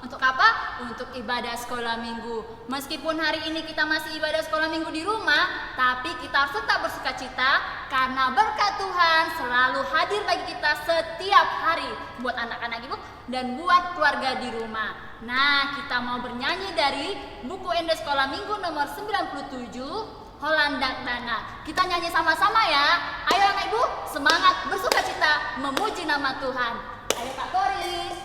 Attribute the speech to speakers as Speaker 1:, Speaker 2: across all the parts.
Speaker 1: Untuk apa? Untuk ibadah sekolah minggu. Meskipun hari ini kita masih ibadah sekolah minggu di rumah, tapi kita harus tetap bersuka cita karena berkat Tuhan selalu hadir bagi kita setiap hari buat anak-anak ibu dan buat keluarga di rumah. Nah, kita mau bernyanyi dari buku Ende Sekolah Minggu nomor 97, Holandak Dana. Kita nyanyi sama-sama ya. Ayo anak ibu, semangat bersuka cita memuji nama Tuhan. Ayo Kak Boris.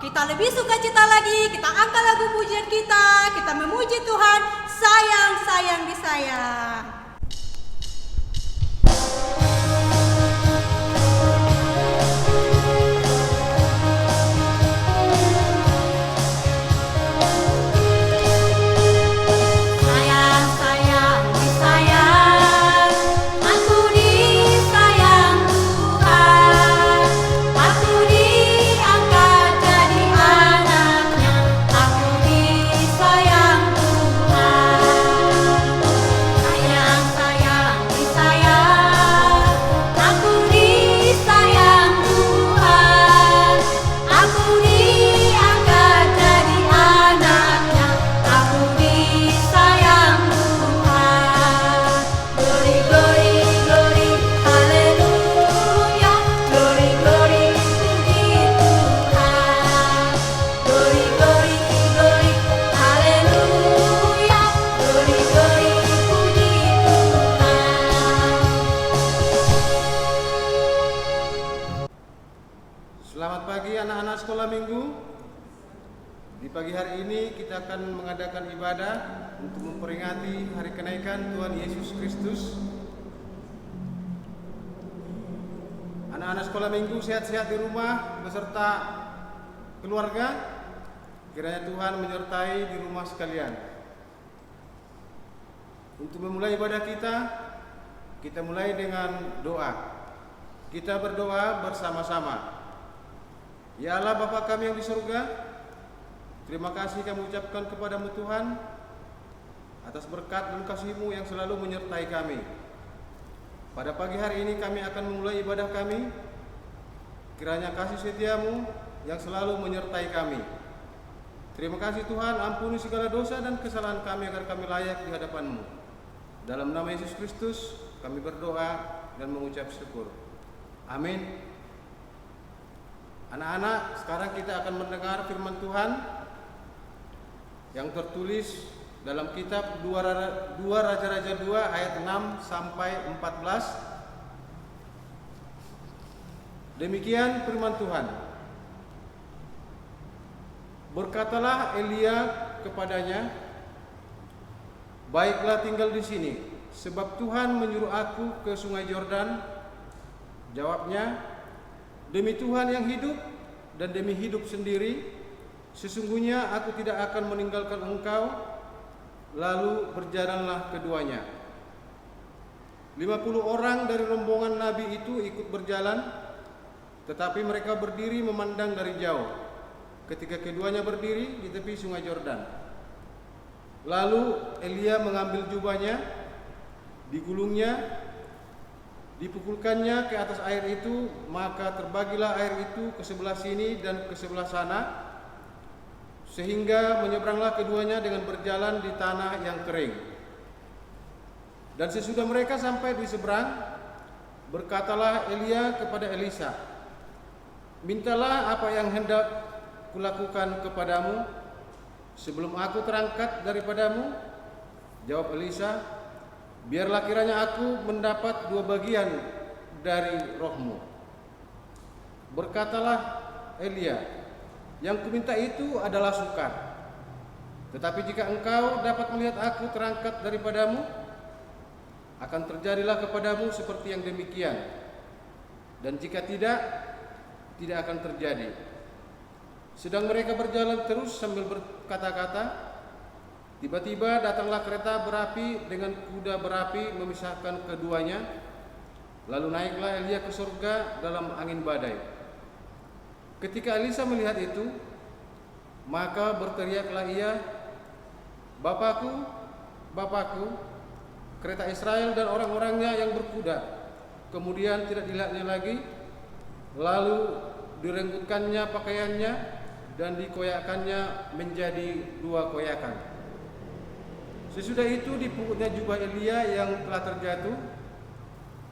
Speaker 2: Kita lebih sukacita lagi, kita angkat lagu pujian kita memuji Tuhan, sayang, sayang disayang.
Speaker 3: Selamat pagi anak-anak sekolah minggu. Di pagi hari ini kita akan mengadakan ibadah untuk memperingati hari kenaikan Tuhan Yesus Kristus. Anak-anak sekolah minggu sehat-sehat di rumah beserta keluarga. Kiranya Tuhan menyertai di rumah sekalian. Untuk memulai ibadah kita mulai dengan doa. Kita berdoa bersama-sama. Ya Allah Bapa kami yang di surga, terima kasih kami ucapkan kepadamu Tuhan atas berkat dan kasih-Mu yang selalu menyertai kami. Pada pagi hari ini kami akan memulai ibadah kami. Kiranya kasih setia-Mu yang selalu menyertai kami. Terima kasih Tuhan, ampuni segala dosa dan kesalahan kami agar kami layak di hadapan-Mu. Dalam nama Yesus Kristus kami berdoa dan mengucap syukur. Amin. Anak-anak, sekarang kita akan mendengar firman Tuhan yang tertulis dalam kitab 2 Raja-Raja 2 ayat 6 sampai 14. Demikian firman Tuhan. Berkatalah Elia kepadanya, "Baiklah tinggal di sini, sebab Tuhan menyuruh aku ke sungai Yordan." Jawabnya, "Demi Tuhan yang hidup dan demi hidup sendiri, sesungguhnya aku tidak akan meninggalkan engkau." Lalu berjalanlah keduanya. 50 orang dari rombongan Nabi itu ikut berjalan, tetapi mereka berdiri memandang dari jauh ketika keduanya berdiri di tepi sungai Yordan. Lalu Elia mengambil jubahnya, digulungnya, dipukulkannya ke atas air itu, maka terbagilah air itu ke sebelah sini dan ke sebelah sana, sehingga menyeberanglah keduanya dengan berjalan di tanah yang kering. Dan sesudah mereka sampai di seberang, berkatalah Elia kepada Elisa, "Mintalah apa yang hendak kulakukan kepadamu sebelum aku terangkat daripadamu." Jawab Elisa, "Biarlah kiranya aku mendapat 2 bagian dari rohmu." Berkatalah Elia, "Yang kuminta itu adalah sukar. Tetapi jika engkau dapat melihat aku terangkat daripadamu, akan terjadilah kepadamu seperti yang demikian. Dan jika tidak akan terjadi. Sedang mereka berjalan terus sambil berkata-kata, tiba-tiba datanglah kereta berapi dengan kuda berapi memisahkan keduanya. Lalu naiklah Elia ke surga dalam angin badai. Ketika Elisa melihat itu, maka berteriaklah ia, Bapakku, Bapakku, kereta Israel dan orang-orangnya yang berkuda. Kemudian tidak dilihatnya lagi, lalu direnggutkannya pakaiannya dan dikoyakkannya menjadi 2 koyakan. Sesudah itu dipukutnya jubah Elia yang telah terjatuh.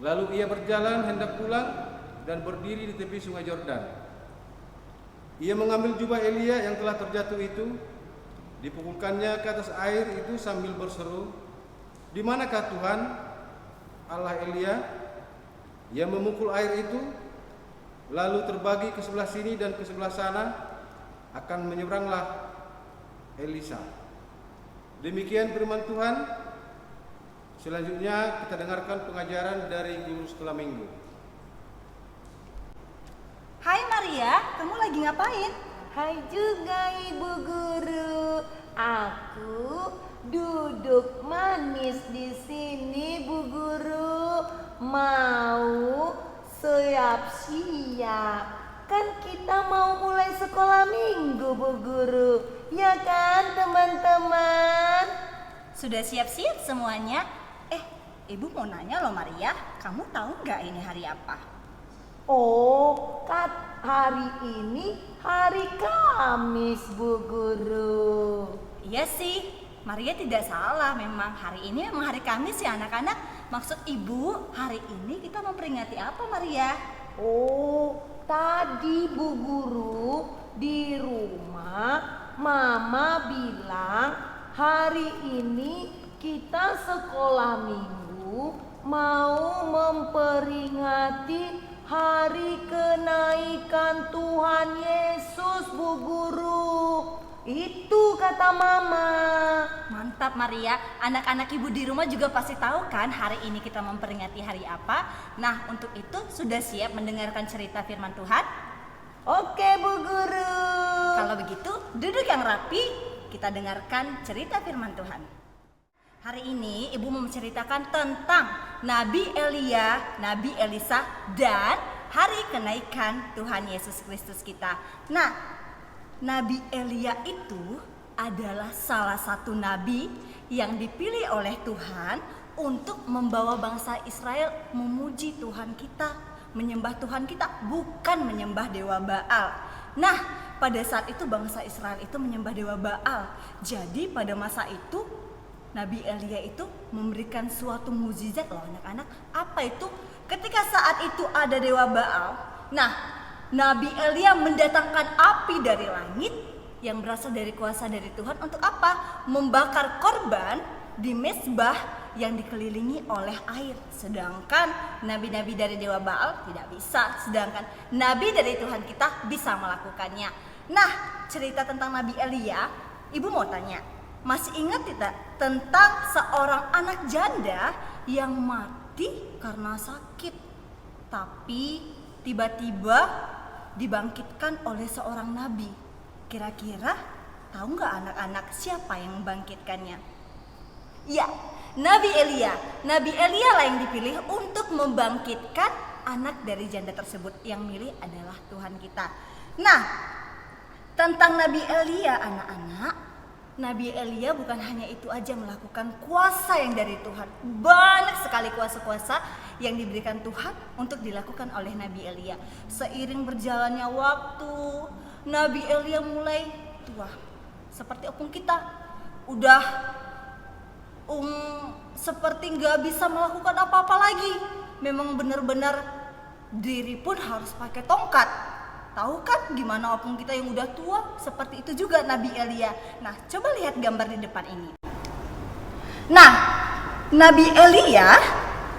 Speaker 3: Lalu ia berjalan hendak pulang dan berdiri di tepi sungai Yordan. Ia mengambil jubah Elia yang telah terjatuh itu, dipukulkannya ke atas air itu sambil berseru, "Di manakah Tuhan, Allah Elia?" Ia memukul air itu, lalu terbagi ke sebelah sini dan ke sebelah sana, akan menyeberanglah Elisa. Demikian firman Tuhan. Selanjutnya kita dengarkan pengajaran dari guru sekolah minggu.
Speaker 2: Hai Maria, kamu lagi ngapain?
Speaker 4: Hai juga Ibu Guru. Aku duduk manis di sini, Bu Guru. Mau siap-siap. Kan kita mau mulai sekolah minggu, Bu Guru. Ya kan, teman-teman?
Speaker 2: Sudah siap-siap semuanya? Ibu mau nanya loh Maria, kamu tahu nggak ini hari apa?
Speaker 4: Oh, hari ini hari Kamis, Bu Guru.
Speaker 2: Iya sih, Maria tidak salah. Memang hari ini memang hari Kamis ya anak-anak. Maksud ibu, hari ini kita memperingati apa Maria?
Speaker 4: Oh, tadi Bu Guru di rumah Mama bilang hari ini kita sekolah minggu mau memperingati hari kenaikan Tuhan Yesus, Bu Guru. Itu kata Mama.
Speaker 2: Mantap Maria, anak-anak ibu di rumah juga pasti tahu kan hari ini kita memperingati hari apa. Nah, untuk itu sudah siap mendengarkan cerita firman Tuhan?
Speaker 4: Oke, Bu Guru.
Speaker 2: Kalau begitu, duduk yang rapi, kita dengarkan cerita firman Tuhan. Hari ini ibu mau menceritakan tentang Nabi Elia, Nabi Elisa, dan hari kenaikan Tuhan Yesus Kristus kita. Nah, Nabi Elia itu adalah salah satu nabi yang dipilih oleh Tuhan untuk membawa bangsa Israel memuji Tuhan kita, menyembah Tuhan kita, bukan menyembah dewa Baal. Nah, pada saat itu bangsa Israel itu menyembah dewa Baal. Jadi pada masa itu Nabi Elia itu memberikan suatu mukjizat loh anak-anak. Apa itu? Ketika saat itu ada dewa Baal, nah Nabi Elia mendatangkan api dari langit yang berasal dari kuasa dari Tuhan untuk apa? Membakar korban di mezbah yang dikelilingi oleh air. Sedangkan nabi-nabi dari dewa Baal tidak bisa. Sedangkan nabi dari Tuhan kita bisa melakukannya. Nah, cerita tentang Nabi Elia, ibu mau tanya, masih ingat tidak tentang seorang anak janda yang mati karena sakit, tapi tiba-tiba dibangkitkan oleh seorang nabi? Kira-kira tahu nggak anak-anak siapa yang membangkitkannya? Ya, Nabi Elia. Nabi Elia lah yang dipilih untuk membangkitkan anak dari janda tersebut. Yang milih adalah Tuhan kita. Nah, tentang Nabi Elia anak-anak, Nabi Elia bukan hanya itu aja melakukan kuasa yang dari Tuhan. Banyak sekali kuasa-kuasa yang diberikan Tuhan untuk dilakukan oleh Nabi Elia. Seiring berjalannya waktu, Nabi Elia mulai tua. Seperti opung kita, udah seperti nggak bisa melakukan apa-apa lagi. Memang benar-benar diri pun harus pakai tongkat. Tahu kan gimana opung kita yang udah tua? Seperti itu juga Nabi Elia. Nah, coba lihat gambar di depan ini. Nah, Nabi Elia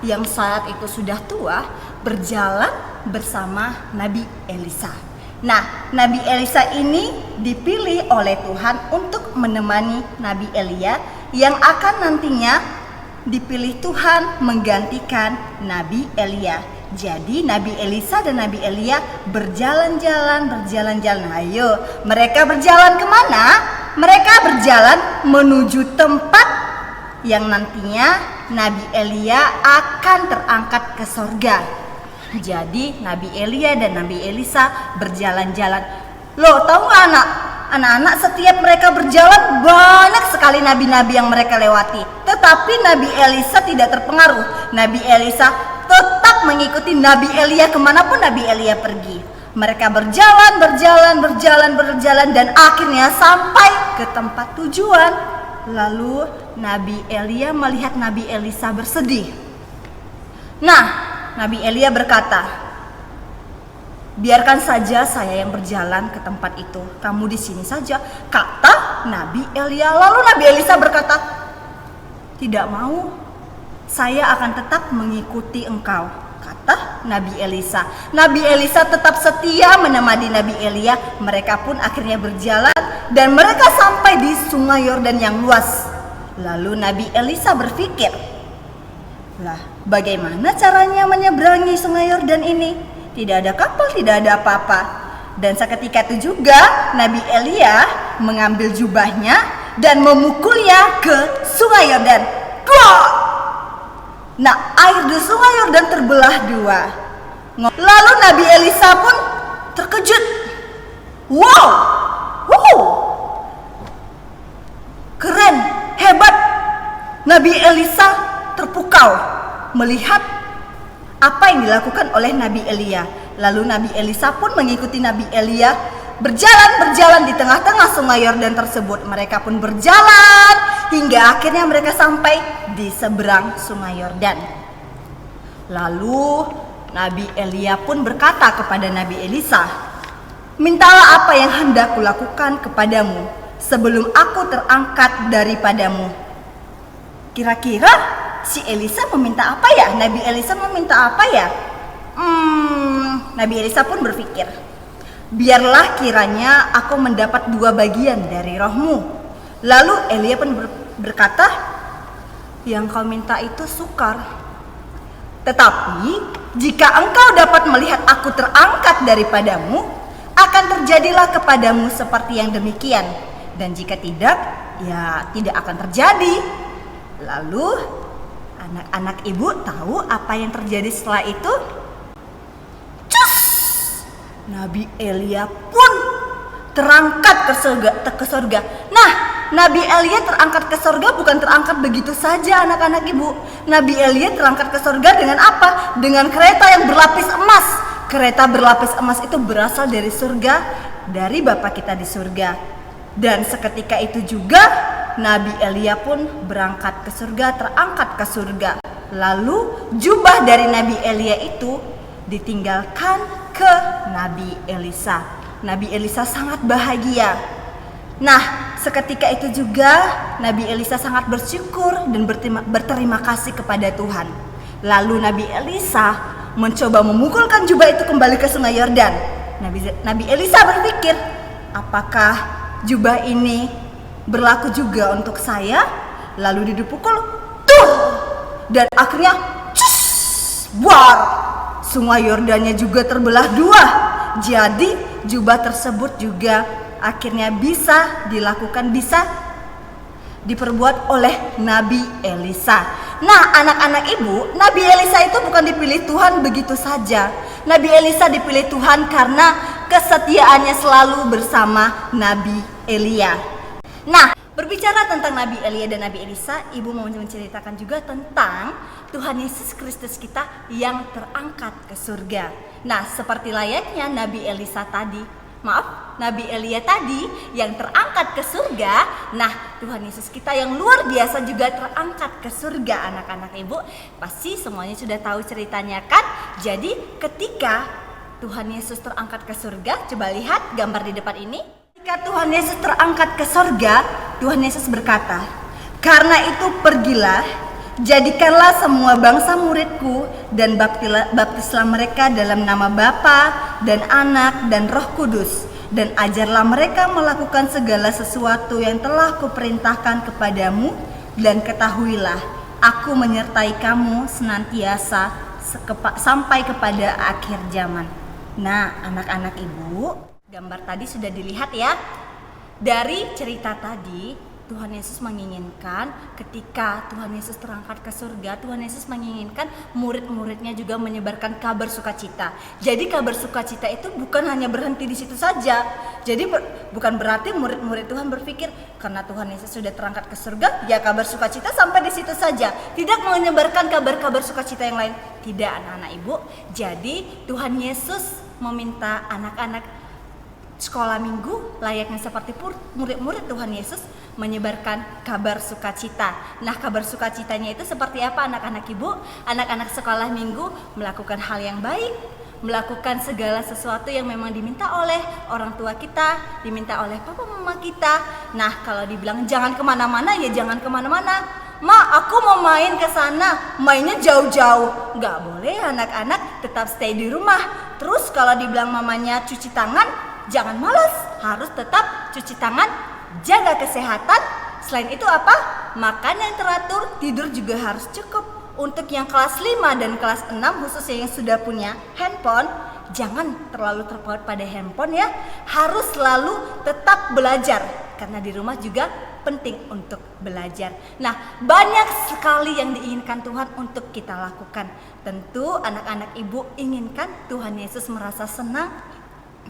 Speaker 2: yang saat itu sudah tua berjalan bersama Nabi Elisa. Nah, Nabi Elisa ini dipilih oleh Tuhan untuk menemani Nabi Elia yang akan nantinya dipilih Tuhan menggantikan Nabi Elia. Jadi Nabi Elisa dan Nabi Elia berjalan-jalan. Ayo, mereka berjalan kemana? Mereka berjalan menuju tempat yang nantinya Nabi Elia akan terangkat ke sorga. Jadi Nabi Elia dan Nabi Elisa berjalan-jalan. Loh, tahu nggak anak-anak, setiap mereka berjalan banyak sekali nabi-nabi yang mereka lewati. Tetapi Nabi Elisa tidak terpengaruh. Nabi Elisa tetap mengikuti Nabi Elia kemanapun Nabi Elia pergi. Mereka berjalan dan akhirnya sampai ke tempat tujuan. Lalu Nabi Elia melihat Nabi Elisa bersedih. Nah, Nabi Elia berkata, "Biarkan saja saya yang berjalan ke tempat itu. Kamu di sini saja," kata Nabi Elia. Lalu Nabi Elisa berkata, "Tidak mau. Saya akan tetap mengikuti engkau," kata Nabi Elisa. Nabi Elisa tetap setia menemani Nabi Elia. Mereka pun akhirnya berjalan dan mereka sampai di Sungai Yordan yang luas. Lalu Nabi Elisa berpikir, "Lah, bagaimana caranya menyeberangi Sungai Yordan ini? Tidak ada kapal, tidak ada apa-apa." Dan seketika itu juga Nabi Elia mengambil jubahnya dan memukulnya ke Sungai Yordan. Duh! Nah, air di Sungai Yordan terbelah dua. Lalu Nabi Elisa pun terkejut. Wow! Keren, hebat. Nabi Elisa terpukau melihat apa yang dilakukan oleh Nabi Elia. Lalu Nabi Elisa pun mengikuti Nabi Elia berjalan di tengah-tengah Sungai Yordan tersebut. Mereka pun berjalan hingga akhirnya mereka sampai di seberang Sungai Yordan. Lalu Nabi Elia pun berkata kepada Nabi Elisa, "Mintalah apa yang hendak kulakukan kepadamu sebelum aku terangkat daripadamu." Kira-kira si Elisa meminta apa ya? Nabi Elisa meminta apa ya? Nabi Elisa pun berpikir, "Biarlah kiranya aku mendapat 2 bagian dari rohmu." Lalu Elia pun berkata, "Yang kau minta itu sukar. Tetapi jika engkau dapat melihat aku terangkat daripadamu, akan terjadilah kepadamu seperti yang demikian. Dan jika tidak, ya tidak akan terjadi." Lalu anak-anak ibu tahu apa yang terjadi setelah itu? Nabi Elia pun terangkat ke surga. Nah, Nabi Elia terangkat ke surga bukan terangkat begitu saja anak-anak ibu. Nabi Elia terangkat ke surga dengan apa? Dengan kereta yang berlapis emas. Kereta berlapis emas itu berasal dari surga, dari Bapa kita di surga. Dan seketika itu juga Nabi Elia pun berangkat ke surga, terangkat ke surga. Lalu jubah dari Nabi Elia itu ditinggalkan ke Nabi Elisa. Nabi Elisa sangat bahagia. Nah, seketika itu juga Nabi Elisa sangat bersyukur dan berterima kasih kepada Tuhan. Lalu Nabi Elisa mencoba memukulkan jubah itu kembali ke Sungai Yordan. Nabi Elisa berpikir, apakah jubah ini berlaku juga untuk saya? Lalu dipukul, tuh, dan akhirnya buar. Sungai Yordannya juga terbelah 2. Jadi jubah tersebut juga akhirnya bisa diperbuat oleh Nabi Elisa. Nah, anak-anak ibu, Nabi Elisa itu bukan dipilih Tuhan begitu saja. Nabi Elisa dipilih Tuhan karena kesetiaannya selalu bersama Nabi Elia. Nah, berbicara tentang Nabi Elia dan Nabi Elisa, ibu mau menceritakan juga tentang Tuhan Yesus Kristus kita yang terangkat ke surga. Nah, seperti layaknya Nabi Elia tadi yang terangkat ke surga. Nah, Tuhan Yesus kita yang luar biasa juga terangkat ke surga. Anak-anak ibu pasti semuanya sudah tahu ceritanya kan? Jadi ketika Tuhan Yesus terangkat ke surga, coba lihat gambar di depan ini. Ketika Tuhan Yesus terangkat ke surga, Tuhan Yesus berkata, "Karena itu pergilah, jadikanlah semua bangsa muridku dan baptislah mereka dalam nama Bapa dan Anak dan Roh Kudus, dan ajarlah mereka melakukan segala sesuatu yang telah kuperintahkan kepadamu, dan ketahuilah, Aku menyertai kamu senantiasa sampai kepada akhir zaman. Nah, anak-anak ibu, gambar tadi sudah dilihat ya. Dari cerita tadi, Tuhan Yesus menginginkan ketika Tuhan Yesus terangkat ke surga, Tuhan Yesus menginginkan murid-muridnya juga menyebarkan kabar sukacita. Jadi kabar sukacita itu bukan hanya berhenti di situ saja. Jadi bukan berarti murid-murid Tuhan berpikir karena Tuhan Yesus sudah terangkat ke surga, ya kabar sukacita sampai di situ saja. Tidak menyebarkan kabar-kabar sukacita yang lain. Tidak, anak-anak ibu. Jadi Tuhan Yesus meminta anak-anak sekolah minggu layaknya seperti murid-murid Tuhan Yesus menyebarkan kabar sukacita. Nah, kabar sukacitanya itu seperti apa anak-anak ibu? Anak-anak sekolah minggu melakukan hal yang baik, melakukan segala sesuatu yang memang diminta oleh orang tua kita, diminta oleh papa mama kita. Nah, kalau dibilang jangan kemana-mana, ya jangan kemana-mana. Ma, aku mau main ke sana, mainnya jauh-jauh. Nggak boleh, anak-anak tetap stay di rumah. Terus kalau dibilang mamanya cuci tangan, jangan malas, harus tetap cuci tangan, jaga kesehatan. Selain itu apa? Makan yang teratur, tidur juga harus cukup. Untuk yang kelas 5 dan kelas 6 khususnya yang sudah punya handphone, jangan terlalu terpaut pada handphone ya. Harus selalu tetap belajar karena di rumah juga penting untuk belajar. Nah, banyak sekali yang diinginkan Tuhan untuk kita lakukan. Tentu anak-anak ibu inginkan Tuhan Yesus merasa senang,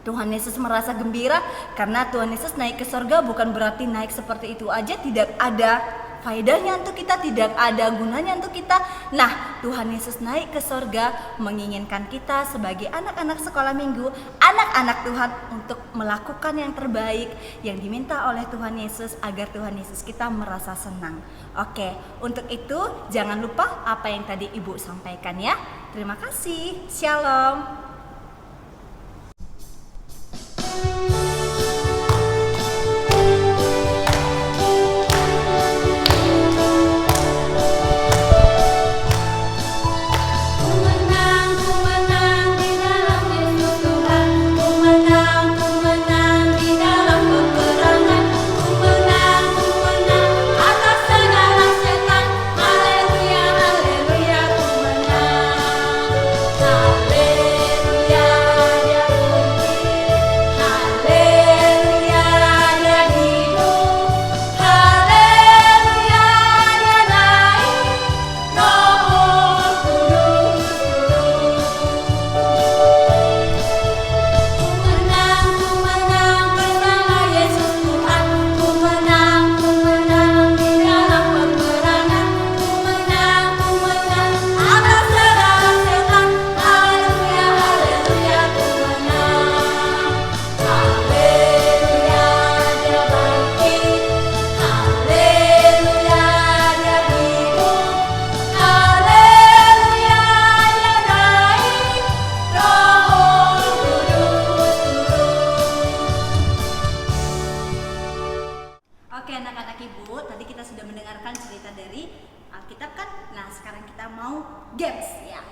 Speaker 2: Tuhan Yesus merasa gembira, karena Tuhan Yesus naik ke surga bukan berarti naik seperti itu aja, tidak ada faedahnya untuk kita, tidak ada gunanya untuk kita. Nah, Tuhan Yesus naik ke surga menginginkan kita sebagai anak-anak sekolah minggu, anak-anak Tuhan untuk melakukan yang terbaik yang diminta oleh Tuhan Yesus agar Tuhan Yesus kita merasa senang. Oke, untuk itu jangan lupa apa yang tadi Ibu sampaikan ya. Terima kasih. Shalom.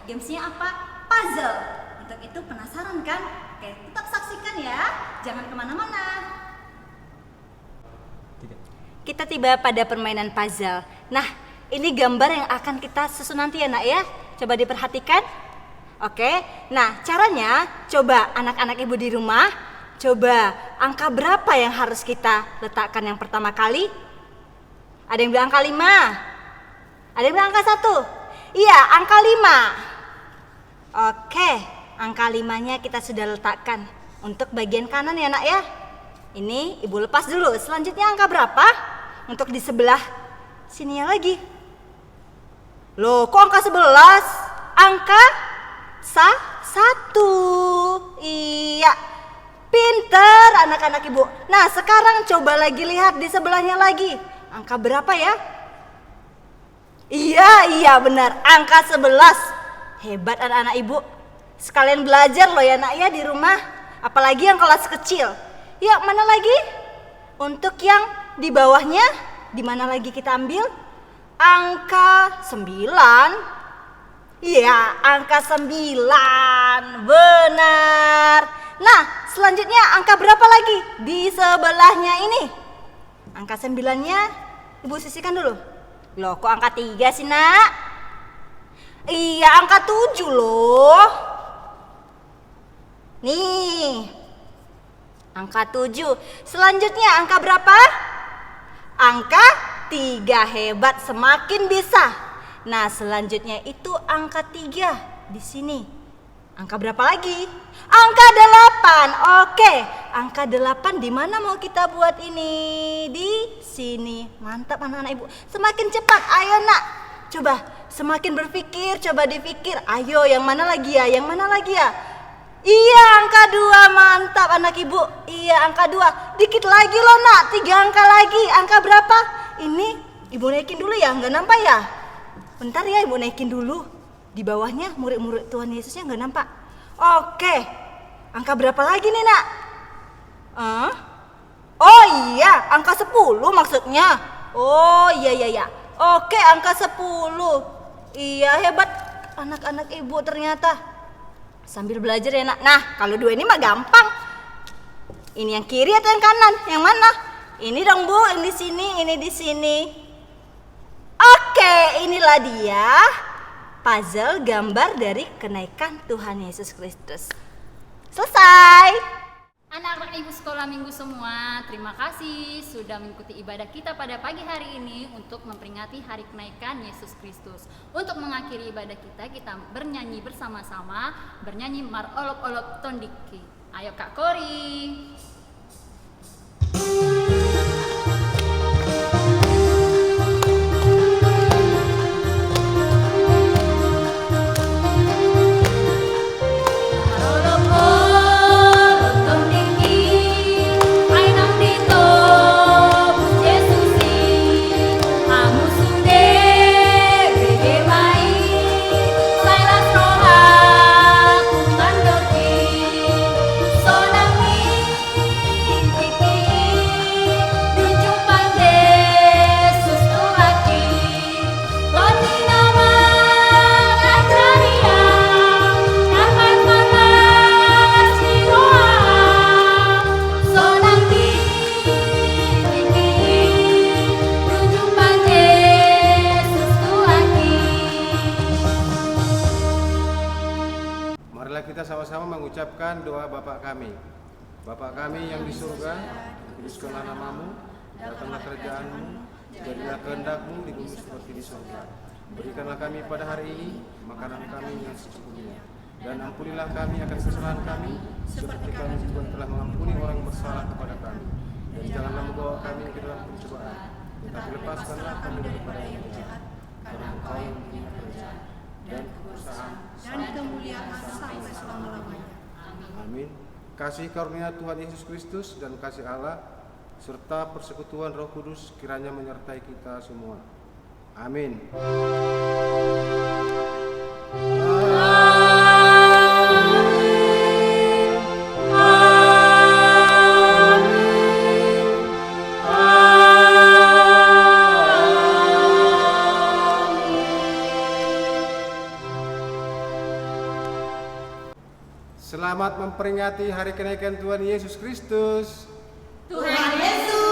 Speaker 2: Gamesnya apa? Puzzle. Untuk itu penasaran kan? Oke, tetap saksikan ya. Jangan kemana-mana. Kita tiba pada permainan puzzle. Nah, ini gambar yang akan kita susun nanti ya nak ya. Coba diperhatikan. Oke, nah caranya coba anak-anak ibu di rumah, coba angka berapa yang harus kita letakkan yang pertama kali? Ada yang bilang angka 5. Ada yang bilang angka 1. Iya, angka 5. Oke, angka 5-nya kita sudah letakkan untuk bagian kanan ya nak ya. Ini ibu lepas dulu. Selanjutnya angka berapa? Untuk di sebelah sininya lagi. Loh, kok angka 11? Angka 1. Iya, pinter anak-anak ibu. Nah, sekarang coba lagi lihat di sebelahnya lagi. Angka berapa ya? Iya benar, angka 11. Hebat anak-anak ibu. Sekalian belajar loh ya nak ya di rumah. Apalagi yang kelas kecil. Ya, mana lagi? Untuk yang di bawahnya, di mana lagi kita ambil? Angka 9. Iya, angka 9. Benar. Nah, selanjutnya angka berapa lagi? Di sebelahnya ini. Angka 9-nya Ibu sisihkan dulu. Loh, kok angka 3 sih, Nak? Iya, angka 7 loh. Nih, angka 7. Selanjutnya angka berapa? Angka 3. Hebat, semakin bisa. Nah, selanjutnya itu angka 3 di sini. Angka berapa lagi? Angka 8. Oke, angka 8 di mana mau kita buat ini? Di sini. Mantap anak-anak Ibu. Semakin cepat, ayo Nak. Coba semakin berpikir, coba dipikir. Ayo, yang mana lagi ya? Yang mana lagi ya? Iya, angka 2. Mantap anak Ibu. Iya, angka 2. Dikit lagi loh Nak, 3 angka lagi. Angka berapa? Ini Ibu naikin dulu ya, nggak nampak ya? Bentar ya, Ibu naikin dulu. Di bawahnya murid-murid Tuhan Yesusnya nggak nampak. Oke, angka berapa lagi nih Nak? Oh iya, angka 10 maksudnya. Oh iya. Oke, angka 10. Iya, hebat anak-anak Ibu ternyata. Sambil belajar ya Nak. Nah, kalau 2 ini mah gampang. Ini yang kiri atau yang kanan? Yang mana? Ini dong Bu, ini di sini, ini di sini. Oke, inilah dia puzzle gambar dari kenaikan Tuhan Yesus Kristus. Selesai.
Speaker 1: Anak-anak Ibu sekolah minggu semua, terima kasih sudah mengikuti ibadah kita pada pagi hari ini untuk memperingati hari kenaikan Yesus Kristus. Untuk mengakhiri ibadah kita bernyanyi bersama-sama, bernyanyi Mar Olop Olop Tondiki. Ayo Kak Kori.
Speaker 3: Kita sama-sama mengucapkan doa Bapa kami. Bapa kami yang di surga, dikuduskanlah namamu, datanglah kerajaan-Mu, jadilah kehendak-Mu di bumi seperti di surga. Berikanlah kami pada hari ini makanan kami yang secukupnya, dan ampunilah kami akan kesalahan kami, seperti kami juga telah mengampuni orang yang bersalah kepada kami. Dan janganlah membawa kami ke dalam pencobaan, tetapi lepaskanlah kami daripada yang jahat, karena Engkau yang punya kerajaan dan kekuasaan
Speaker 5: dan kemuliaan sampai selama-lamanya.
Speaker 3: Amin. Kasih karunia Tuhan Yesus Kristus dan kasih Allah serta persekutuan Roh Kudus kiranya menyertai kita semua. Amin. Selamat memperingati hari kenaikan Tuhan Yesus Kristus.
Speaker 1: Tuhan Yesus